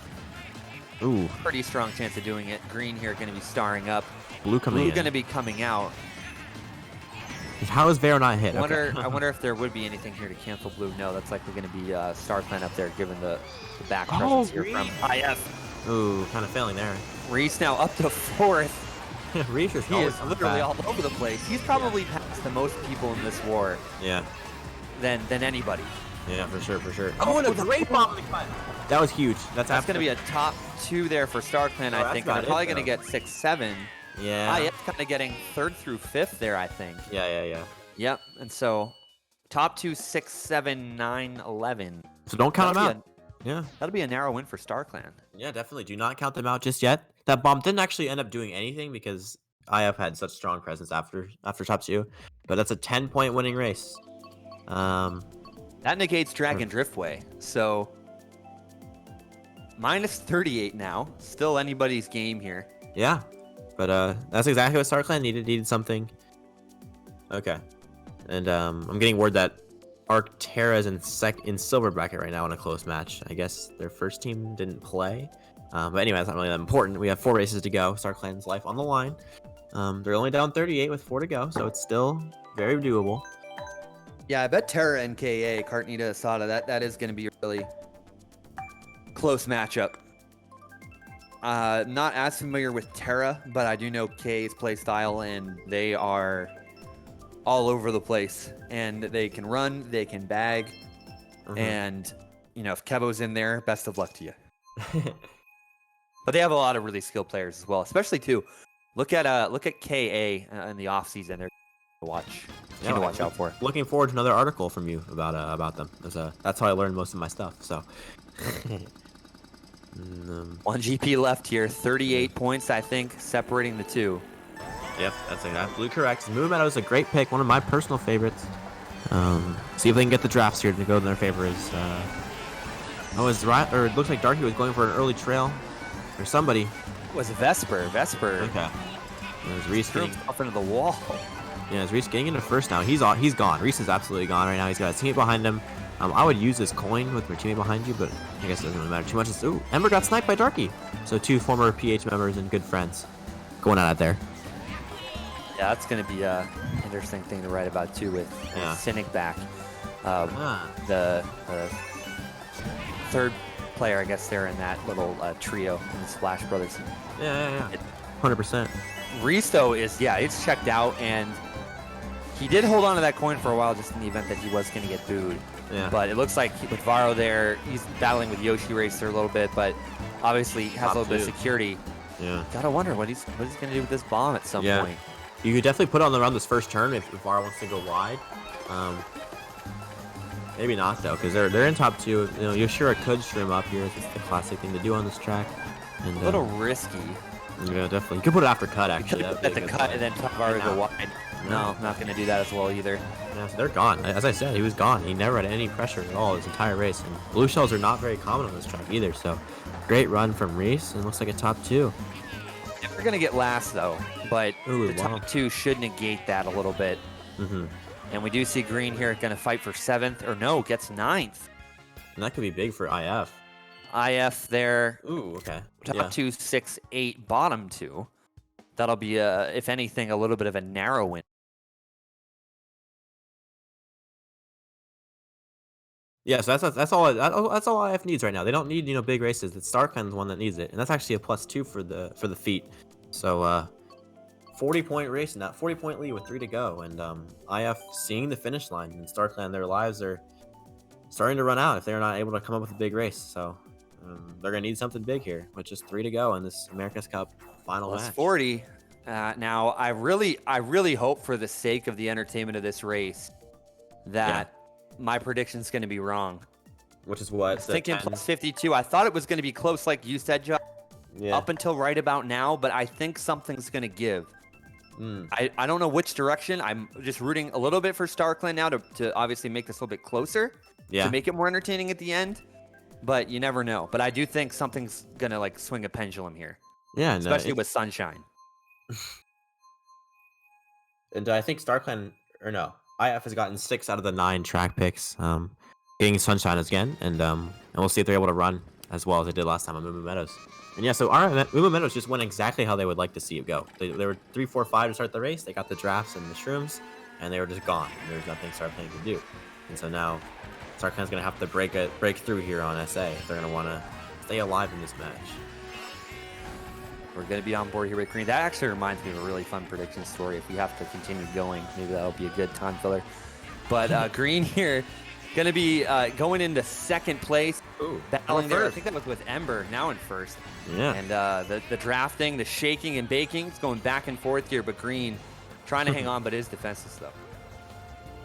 Ooh. Pretty strong chance of doing it. Green here going to be starring up. Blue going to be coming out. How is Vero not hit? I wonder if there would be anything here to cancel blue. No, that's likely going to be StarClan up there, given the back presence here from IF. Ooh, kind of failing there. Rhys now up to 4th. Rhys is literally all over the place. He's probably passed the most people in this war. Yeah. Than anybody. Yeah, for sure. Oh, and a great bomb in the cut. That was huge. That's going to be a top 2 there for StarClan, I think. And they're probably going to get 6-7. Yeah. IF kind of getting 3rd through 5th there, I think. Yeah. Yep. And so top 2, 6, 7, 9, 11. So don't count them out. Yeah. That'll be a narrow win for StarClan. Yeah, definitely. Do not count them out just yet. That bomb didn't actually end up doing anything because IF had such strong presence after top 2. But that's a 10-point winning race. That negates Dragon Driftway. So minus 38 now. Still anybody's game here. Yeah. But that's exactly what StarClan needed something. Okay. And I'm getting word that Arcterra's in silver bracket right now in a close match. I guess their first team didn't play. But anyway, that's not really that important. We have 4 races to go. StarClan's life on the line. They're only down 38 with 4 to go, so it's still very doable. Yeah, I bet Terra and KA, Cartnita Asada, that is going to be a really close matchup. Not as familiar with Terra, but I do know K's play style, and they are all over the place. And they can run, they can bag, and if Kevo's in there, best of luck to you. But they have a lot of really skilled players as well, especially too. Look at KA in the off season. They're to watch. Yeah, To watch out for. Looking forward to another article from you about them. That's how I learned most of my stuff. So. One GP left here. 38 points, I think, separating the two. Yep, that's absolutely correct. Moo Meadows is a great pick, one of my personal favorites. See if they can get the drafts here to go in their favor. It looks like Darky was going for an early trail, or somebody. It was Vesper. Okay. There's Rhys getting off into the wall. Yeah, is Rhys getting into first now? He's gone. Rhys is absolutely gone right now. He's got a teammate behind him. I would use this coin with your teammate behind you, but I guess it doesn't really matter too much. Ooh, Ember got sniped by Darky. So 2 former PH members and good friends going at it there. Yeah, that's going to be an interesting thing to write about, too, with Cynic back. The third player, I guess, they're in that little trio in the Splash Brothers. Yeah. 100%. Rhys, though, it's checked out, and he did hold on to that coin for a while just in the event that he was going to get booed. Yeah. But it looks like with Varo there, he's battling with Yoshi Racer a little bit, but obviously has a little bit of security. Yeah. Gotta wonder what he's going to do with this bomb at some point. You could definitely put it on around this first turn if Varo wants to go wide. Maybe not though, because they're in top 2. You know, Yoshira could stream up here. It's the classic thing to do on this track. And, a little risky. Yeah, definitely. You could put it after cut actually. At the cut and then Varo go wide. No, not going to do that as well either. Yeah, so they're gone. As I said, he was gone. He never had any pressure at all his entire race. And blue shells are not very common on this track either. So great run from Rhys, and looks like a top 2. We're going to get last though, but the top 2 should negate that a little bit. And we do see Green here going to fight for 7th, or no, gets 9th. And that could be big for IF. IF there. Ooh, okay. Top 2, 6, 8, bottom 2. That'll be, if anything, a little bit of a narrow win. Yeah, so that's all IF needs right now. They don't need big races. It's StarClan's the one that needs it, and that's actually a +2 for the feat. So 40-point race and that 40-point lead with 3 to go, and IF seeing the finish line, and StarClan, their lives are starting to run out if they're not able to come up with a big race. So they're gonna need something big here with just 3 to go in this America's Cup final match. 40. Now I really hope, for the sake of the entertainment of this race, that my prediction's going to be wrong. Which is what? Thinking +52. I thought it was going to be close, like you said, Josh. Yeah. Up until right about now, but I think something's going to give. I don't know which direction. I'm just rooting a little bit for StarClan now to obviously make this a little bit closer. Yeah. To make it more entertaining at the end. But you never know. But I do think something's going to swing a pendulum here. Yeah. Especially with Sunshine. And I think StarClan, or no, IF has gotten 6 out of the 9 track picks, getting Sunshine again, and we'll see if they're able to run as well as they did last time on Moo Meadows. And yeah, so our Moo Meadows just went exactly how they would like to see it go. They were 3, 4, 5 to start the race. They got the drafts and the shrooms, and they were just gone. There was nothing StarClan could do. And so now StarClan's going to have to break through here on SA if they're going to want to stay alive in this match. We're going to be on board here with Green. That actually reminds me of a really fun prediction story. If we have to continue going, maybe that'll be a good time filler. But Green here, going to be going into 2nd place. Ooh, battling there. I think that was with Ember, now in 1st. Yeah. And the drafting, the shaking and baking, it's going back and forth here. But Green trying to hang on, but is defenseless though.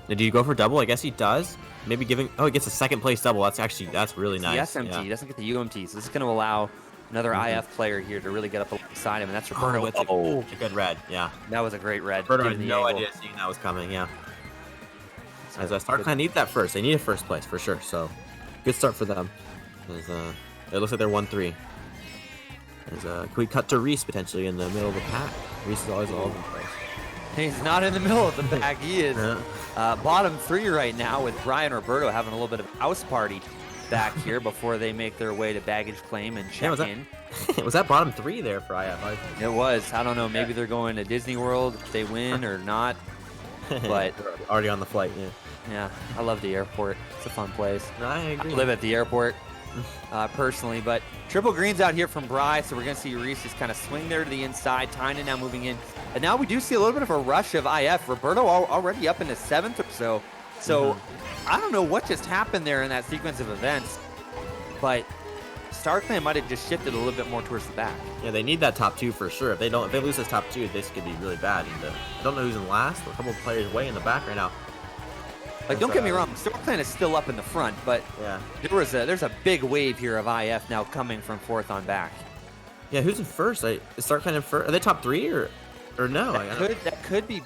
Did he go for double? I guess he does. Maybe giving. Oh, he gets a 2nd place double. That's really nice. The SMT. He doesn't get the UMT. So this is going to allow another IF player here to really get up alongside him, and that's Roberto. It's a good red, yeah. That was a great red. Roberto had no idea seeing that was coming, yeah. As StarClan need that first. They need a 1st place for sure, so good start for them. It looks like they're 1-3. Can we cut to Rhys potentially in the middle of the pack? Rhys is always all over the place. He's not in the middle of the pack. He is bottom 3 right now, with Brian Roberto having a little bit of a house party back here before they make their way to baggage claim and check in. Was that bottom 3 there for IF? It was. I don't know. Maybe they're going to Disney World if they win or not. But already on the flight, yeah. Yeah, I love the airport. It's a fun place. I agree. I live at the airport personally, but triple greens out here from Bry, so we're going to see Rhys just kind of swing there to the inside. Tynan now moving in. And now we do see a little bit of a rush of IF. Roberto already up into 7th or so. So I don't know what just happened there in that sequence of events, but StarClan might have just shifted a little bit more towards the back. Yeah, they need that top 2 for sure. If they lose this top 2, this could be really bad. And I don't know who's in last. We're a couple of players way in the back right now. Like, don't get me wrong, StarClan is still up in the front, but yeah, there's a big wave here of IF now coming from 4th on back. Yeah, who's in first? Is StarClan in first? Are they top 3 or no? That could be. Is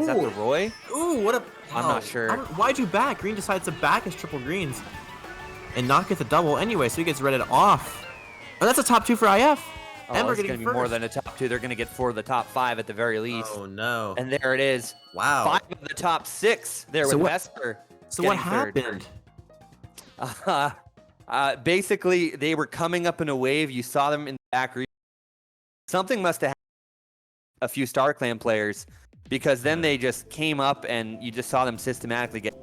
that the Roy? Ooh, what a! I'm not sure. Why'd you back? Green decides to back his triple greens and not get the double anyway, so he gets redded off. And that's a top 2 for IF. Oh, and we're it's getting going to be more than a top 2. They're going to get 4 of the top 5 at the very least. Oh, no. And there it is. Wow. 5 of the top 6 there with Vesper. So what happened? Basically, they were coming up in a wave. You saw them in the back. Something must have happened to a few StarClan players, because then they just came up and you just saw them systematically get.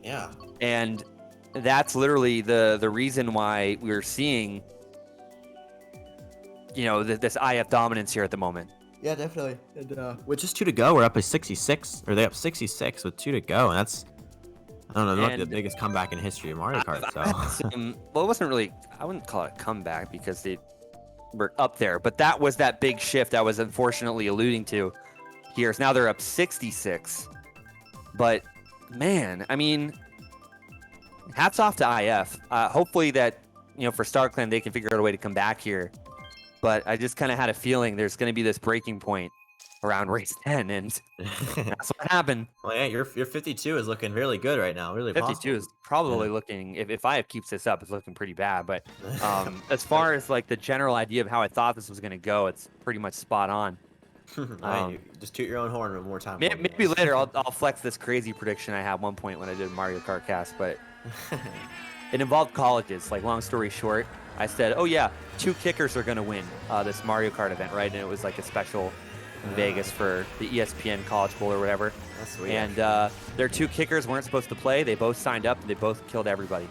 Yeah. And that's literally the reason why we're seeing, this IF dominance here at the moment. Yeah, definitely. And, with just 2 to go, we're up by 66, or they're up 66 with 2 to go, and that's, I don't know, not the biggest comeback in history of Mario Kart. So. Well, it wasn't really. I wouldn't call it a comeback because they were up there, but that was that big shift I was unfortunately alluding to here. So now they're up 66, but man, I mean, hats off to IF. Hopefully that, for StarClan, they can figure out a way to come back here. But I just kind of had a feeling there's going to be this breaking point around race 10, and that's what happened. Well, yeah, your 52 is looking really good right now. Really 52 possible. is probably looking, if IF keeps this up, it's looking pretty bad. But as far as like the general idea of how I thought this was going to go, it's pretty much spot on. You just toot your own horn one more time. Maybe later I'll flex this crazy prediction I had one point when I did Mario Kart cast, but it involved colleges. Like, long story short, I said, oh yeah, 2 kickers are going to win this Mario Kart event, right? And it was like a special in Vegas for the ESPN College Bowl or whatever. That's sweet. And their 2 kickers weren't supposed to play. They both signed up and they both killed everybody.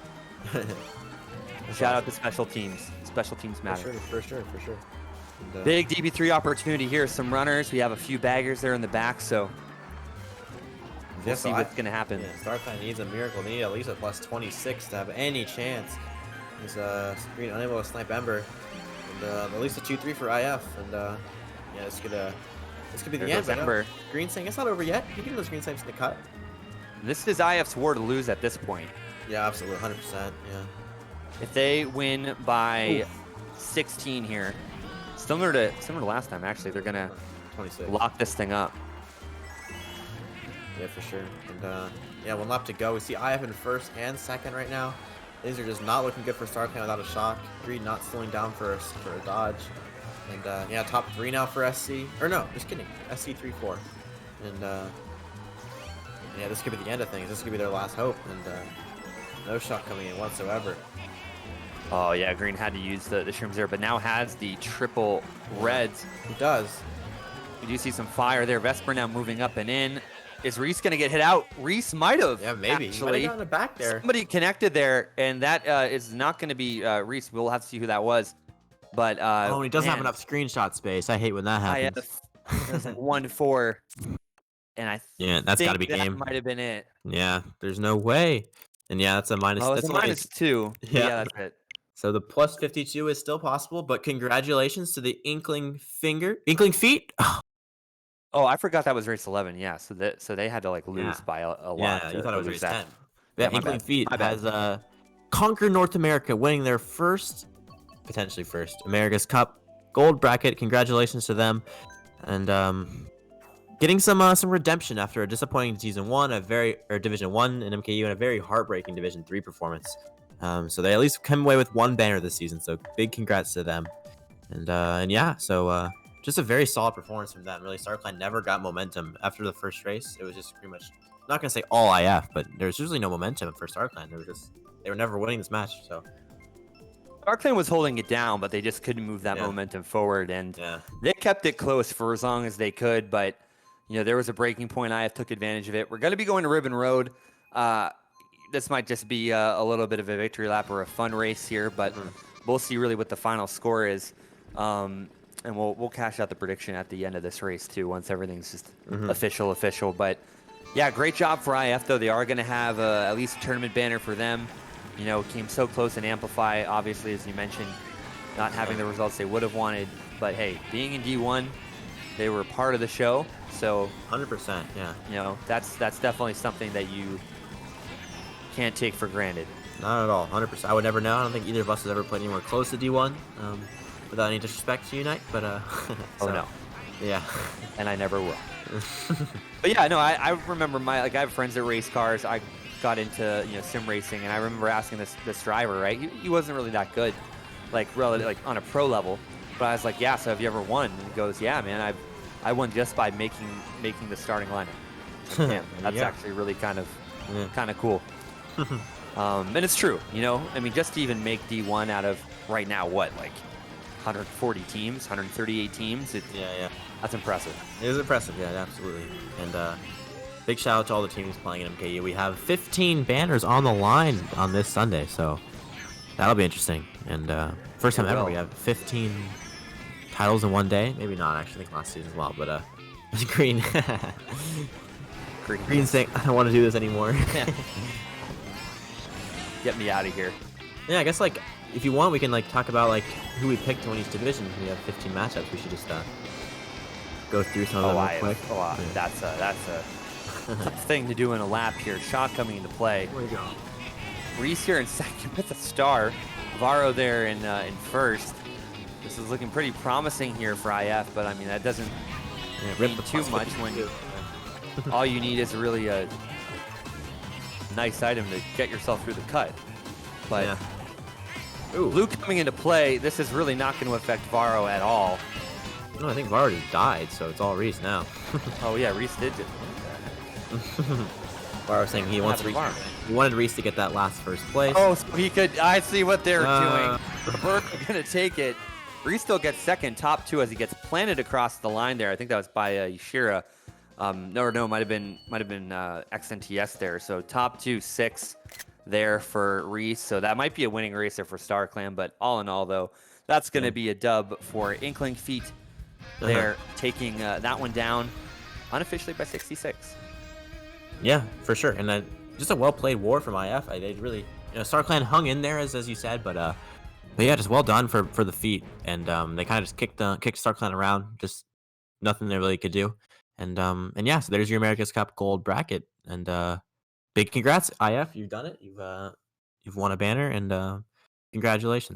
Shout out to special teams. Special teams matter. For sure. And, big DB3 opportunity here. Some runners. We have a few baggers there in the back, so we'll see what's going to happen. Yeah, StarClan needs a miracle. They need at least a plus 26 to have any chance. He's Green unable to snipe Ember. And at least a 2-3 for IF. And yeah, this could be the end. Ember. Green saying it's not over yet. He can lose green snipes in the cut. This is IF's war to lose at this point. Yeah, absolutely, 100%. Yeah. If they win by 16 here, similar to last time, actually, they're gonna 26. Lock this thing up. Yeah, for sure. And yeah, 1 lap to go. We see IF in first and second right now. Things are just not looking good for StarClan without a shock. Green not slowing down for a dodge. And yeah, top 3 now for SC. Or no, just kidding. SC 3-4. And yeah, this could be the end of things. This could be their last hope. And no shock coming in whatsoever. Oh yeah, Green had to use the shrooms there, but now has the triple reds. He does. You do see some fire there. Vesper now moving up and in. Is Rhys going to get hit out? Rhys might have. Yeah, maybe. Actually, he might have gotten the back there. Somebody connected there, and that is not going to be Rhys. We'll have to see who that was. But oh, he doesn't have enough screenshot space. I hate when that happens. It's like 1-4, and that's got to be game. Might have been it. Yeah, there's no way. And yeah, that's a minus. Oh, that's a -2. Yeah, that's it. So the plus 52 is still possible, but congratulations to the Inkling feet. Oh, I forgot that was race 11. Yeah, so they had to like lose by a lot. Yeah, you thought it was race 10. Yeah, Inkling feet has conquered North America, winning their potentially first America's Cup gold bracket. Congratulations to them, and getting some redemption after a disappointing season 1, Division 1 in MKU, and a very heartbreaking Division 3 performance. So they at least come away with 1 banner this season. So big congrats to them, and yeah, so just a very solid performance from them. Really, StarClan never got momentum after the first race. It was just pretty much, not gonna say all IF, but there's usually no momentum for StarClan. They were never winning this match. So StarClan was holding it down, but they just couldn't move that momentum forward, and they kept it close for as long as they could. But there was a breaking point. IF took advantage of it. We're gonna be going to Ribbon Road. This might just be a little bit of a victory lap or a fun race here, but we'll see really what the final score is. And we'll cash out the prediction at the end of this race too, once everything's just official. But yeah, great job for IF though. They are going to have at least a tournament banner for them. you know, came so close in Amplify, obviously, as you mentioned, not having the results they would have wanted. But hey, being in D1, they were part of the show. So 100%, yeah. you know, that's definitely something that you can't take for granted. Not at all, 100%. I would never know. I don't think either of us has ever played anywhere close to D1, without any disrespect to Unite, but, Oh so, no, yeah. and I never will. But yeah, no, I remember I have friends that race cars. I got into, you know, sim racing, and I remember asking this driver, right? He wasn't really that good, like relative, like on a pro level. But I was like, yeah. So have you ever won? And he goes, yeah, man. I won just by making the starting lineup. Damn, that's Yeah. actually really kind of Yeah. cool. And it's true, you know. I mean, just to even make D1 out of right now, what, like 140 teams, 138 teams? Yeah. That's impressive. It is impressive, yeah, absolutely. And big shout out to all the teams playing in MKU. We have 15 banners on the line on this Sunday, so that'll be interesting. And first time It ever, will. we have 15 titles in one day. Maybe not, actually, I think last season as well, but Green. Green saying, I don't want to do this anymore. Get me out of here. Yeah, I guess, like, if you want, we can, like, talk about, like, who we picked to win each division. We have 15 matchups. We should just go through some of them real quick. That's a tough thing to do in a lap here. Shot coming into play. Where you go? Rhys here in second with a star. Varro there in first. This is looking pretty promising here for IF, but I mean, that doesn't mean too much when all you need is really a nice item to get yourself through the cut. But Yeah. Ooh. blue coming into play, this is really not going to affect Varro at all. No, I think Var already died, so it's all Rhys now. Oh yeah, Rhys did it. Var was saying he wanted Rhys to get that last first place. Oh, so he could. I see what they're Uh, doing. Robert's gonna take it. Rhys still gets second, top two as he gets planted across the line there. I think that was by Yashira. No, might have been XNTS there. So top 2, 6 there for Rhys. So that might be a winning racer for Star Clan. But all in all, though, that's gonna be a dub for Inkling Feet. They're taking that one down unofficially by 66. Yeah, for sure. And just a well-played war from IF. They really, Star Clan hung in there, as you said, but yeah, just well done for the feat. And they kind of just kicked Star Clan around. Just nothing they really could do. And yeah, so there's your America's Cup gold bracket. And big congrats, IF. You've done it. You've won a banner, and congratulations.